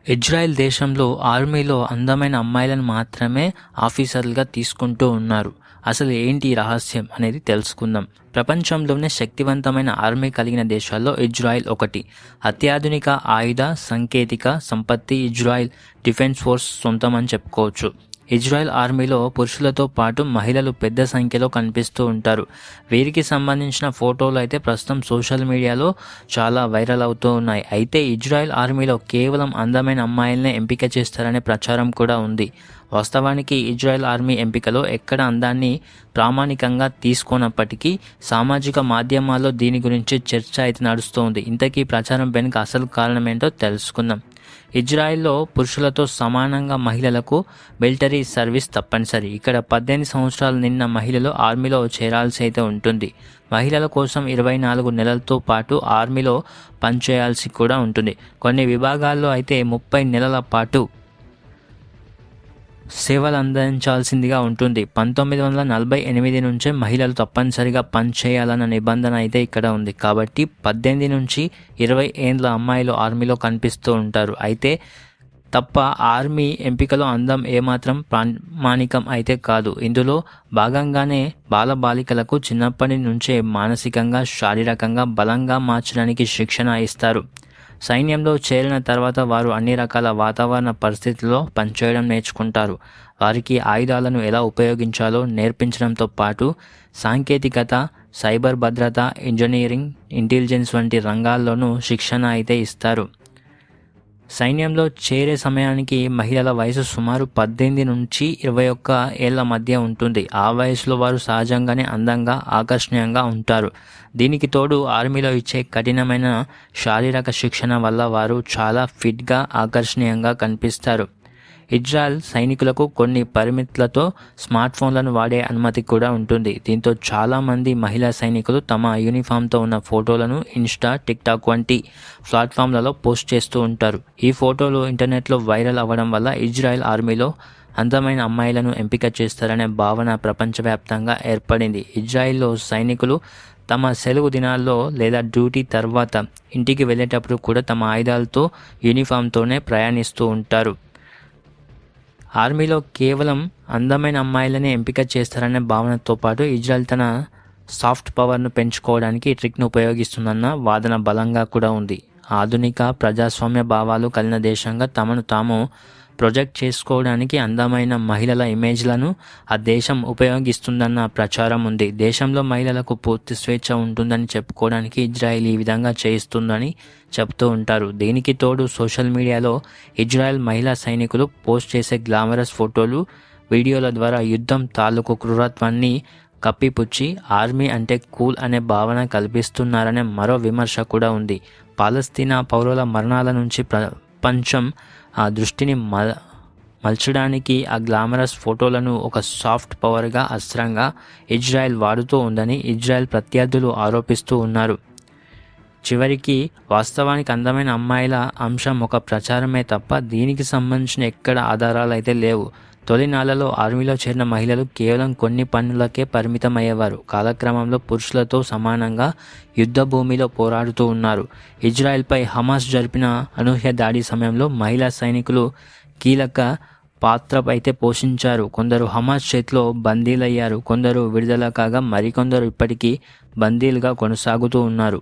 Israel దేశంలో ఆర్మీలో అందమైన అమ్మాయిలను మాత్రమే ఆఫీసర్లుగా తీసుకుంటూ ఉన్నారు. అసలు ఏంటి ఈ రహస్యం అనేది తెలుసుకుందాం. ప్రపంచంలోనే శక్తివంతమైన ఆర్మీ కలిగిన దేశాల్లో ఇజ్రాయెల్ ఒకటి. అత్యాధునిక ఆయుధ సాంకేతిక సంపత్తి ఇజ్రాయెల్ డిఫెన్స్ ఫోర్స్ సొంతం అని చెప్పుకోవచ్చు. ఇజ్రాయెల్ ఆర్మీలో పురుషులతో పాటు మహిళలు పెద్ద సంఖ్యలో కనిపిస్తూ ఉంటారు. వీరికి సంబంధించిన ఫోటోలు అయితే ప్రస్తుతం సోషల్ మీడియాలో చాలా వైరల్ అవుతూ ఉన్నాయి. అయితే ఇజ్రాయెల్ ఆర్మీలో కేవలం అందమైన అమ్మాయిలనే ఎంపిక చేస్తారనే ప్రచారం కూడా ఉంది. వాస్తవానికి ఇజ్రాయెల్ ఆర్మీ ఎంపికలో ఎక్కడ అందాన్ని ప్రామాణికంగా తీసుకోనప్పటికీ సామాజిక మాధ్యమాల్లో దీని గురించి చర్చ అయితే నడుస్తోంది. ఇంతకీ ప్రచారం వెనుక అసలు కారణం ఏంటో తెలుసుకుందాం. ఇజ్రాయెల్లో పురుషులతో సమానంగా మహిళలకు మిలిటరీ సర్వీస్ తప్పనిసరి. ఇక్కడ 18 సంవత్సరాలు నిన్న మహిళలు ఆర్మీలో చేరాల్సి అయితే ఉంటుంది. మహిళల కోసం 24 నెలలతో పాటు ఆర్మీలో పనిచేయాల్సి కూడా ఉంటుంది. కొన్ని విభాగాల్లో అయితే 30 నెలల పాటు సేవలు అందించాల్సిందిగా ఉంటుంది. 1948 నుంచే మహిళలు తప్పనిసరిగా పనిచేయాలన్న నిబంధన అయితే ఇక్కడ ఉంది. కాబట్టి 18 నుంచి 20 ఏండ్ల అమ్మాయిలు ఆర్మీలో కనిపిస్తూ ఉంటారు. అయితే తప్ప ఆర్మీ ఎంపికలో అందం ఏమాత్రం ప్రామాణికం అయితే కాదు. ఇందులో భాగంగానే బాలబాలికలకు చిన్నప్పటి నుంచే మానసికంగా శారీరకంగా బలంగా మార్చడానికి శిక్షణ ఇస్తారు. సైన్యంలో చేరిన తర్వాత వారు అన్ని రకాల వాతావరణ పరిస్థితుల్లో పనిచేయడం నేర్చుకుంటారు. వారికి ఆయుధాలను ఎలా ఉపయోగించాలో నేర్పించడంతో పాటు సాంకేతికత, సైబర్ భద్రత, ఇంజనీరింగ్, ఇంటెలిజెన్స్ వంటి రంగాల్లోనూ శిక్షణ అయితే ఇస్తారు. సైన్యంలో చేరే సమయానికి మహిళల వయసు సుమారు 18 నుంచి 21 ఏళ్ల మధ్య ఉంటుంది. ఆ వయసులో వారు సహజంగానే అందంగా ఆకర్షణీయంగా ఉంటారు. దీనికి తోడు ఆర్మీలో ఇచ్చే కఠినమైన శారీరక శిక్షణ వల్ల వారు చాలా ఫిట్గా ఆకర్షణీయంగా కనిపిస్తారు. ఇజ్రాయెల్ సైనికులకు కొన్ని పరిమితులతో స్మార్ట్ ఫోన్లను వాడే అనుమతి కూడా ఉంటుంది. దీంతో చాలామంది మహిళా సైనికులు తమ యూనిఫామ్తో ఉన్న ఫోటోలను ఇన్స్టా, టిక్టాక్ వంటి ప్లాట్ఫామ్లలో పోస్ట్ చేస్తూ ఉంటారు. ఈ ఫోటోలు ఇంటర్నెట్లో వైరల్ అవ్వడం వల్ల ఇజ్రాయెల్ ఆర్మీలో అందమైన అమ్మాయిలను ఎంపిక చేస్తారనే భావన ప్రపంచవ్యాప్తంగా ఏర్పడింది. ఇజ్రాయెల్లో సైనికులు తమ సెలవు దినాల్లో లేదా డ్యూటీ తర్వాత ఇంటికి వెళ్ళేటప్పుడు కూడా తమ ఆయుధాలతో యూనిఫామ్తోనే ప్రయాణిస్తూ ఉంటారు. ఆర్మీలో కేవలం అందమైన అమ్మాయిలనే ఎంపిక చేస్తారనే భావనతో పాటు ఇజ్రాయెల్ తన సాఫ్ట్ పవర్ను పెంచుకోవడానికి ఈ ట్రిక్ను ఉపయోగిస్తుందన్న వాదన బలంగా కూడా ఉంది. ఆధునిక ప్రజాస్వామ్య భావాలు కలిగిన దేశంగా తమను తాము ప్రొజెక్ట్ చేసుకోవడానికి అందమైన మహిళల ఇమేజ్లను ఆ దేశం ఉపయోగిస్తుందన్న ప్రచారం ఉంది. దేశంలో మహిళలకు పూర్తి స్వేచ్ఛ ఉంటుందని చెప్పుకోవడానికి ఇజ్రాయెల్ ఈ విధంగా చేయిస్తుందని చెప్తూ ఉంటారు. దీనికి తోడు సోషల్ మీడియాలో ఇజ్రాయెల్ మహిళా సైనికులు పోస్ట్ చేసే గ్లామరస్ ఫోటోలు, వీడియోల ద్వారా యుద్ధం తాలూకు క్రూరత్వాన్ని కప్పిపుచ్చి ఆర్మీ అంటే కూల్ అనే భావన కల్పిస్తున్నారనే మరో విమర్శ కూడా ఉంది. పాలస్తీనా పౌరుల మరణాల నుంచి ప్రపంచం ఆ దృష్టిని మలచడానికి ఆ గ్లామరస్ ఫోటోలను ఒక సాఫ్ట్ పవర్గా అస్త్రంగా ఇజ్రాయెల్ వాడుతూ ఉందని ఇజ్రాయెల్ ప్రత్యర్థులు ఆరోపిస్తూ ఉన్నారు. చివరికి వాస్తవానికి అందమైన అమ్మాయిల అంశం ఒక ప్రచారమే తప్ప దీనికి సంబంధించిన ఎక్కడ ఆధారాలు అయితే లేవు. తొలినాళ్లలో ఆర్మీలో చేరిన మహిళలు కేవలం కొన్ని పనులకే పరిమితమయ్యేవారు. కాలక్రమంలో పురుషులతో సమానంగా యుద్ధ భూమిలో పోరాడుతూ ఉన్నారు. ఇజ్రాయెల్పై హమాస్ జరిపిన అనూహ్య దాడి సమయంలో మహిళా సైనికులు కీలక పాత్ర అయితే పోషించారు. కొందరు హమాస్ చేతిలో బందీలయ్యారు, కొందరు విడుదల కాగా మరికొందరు ఇప్పటికీ బందీలుగా కొనసాగుతూ ఉన్నారు.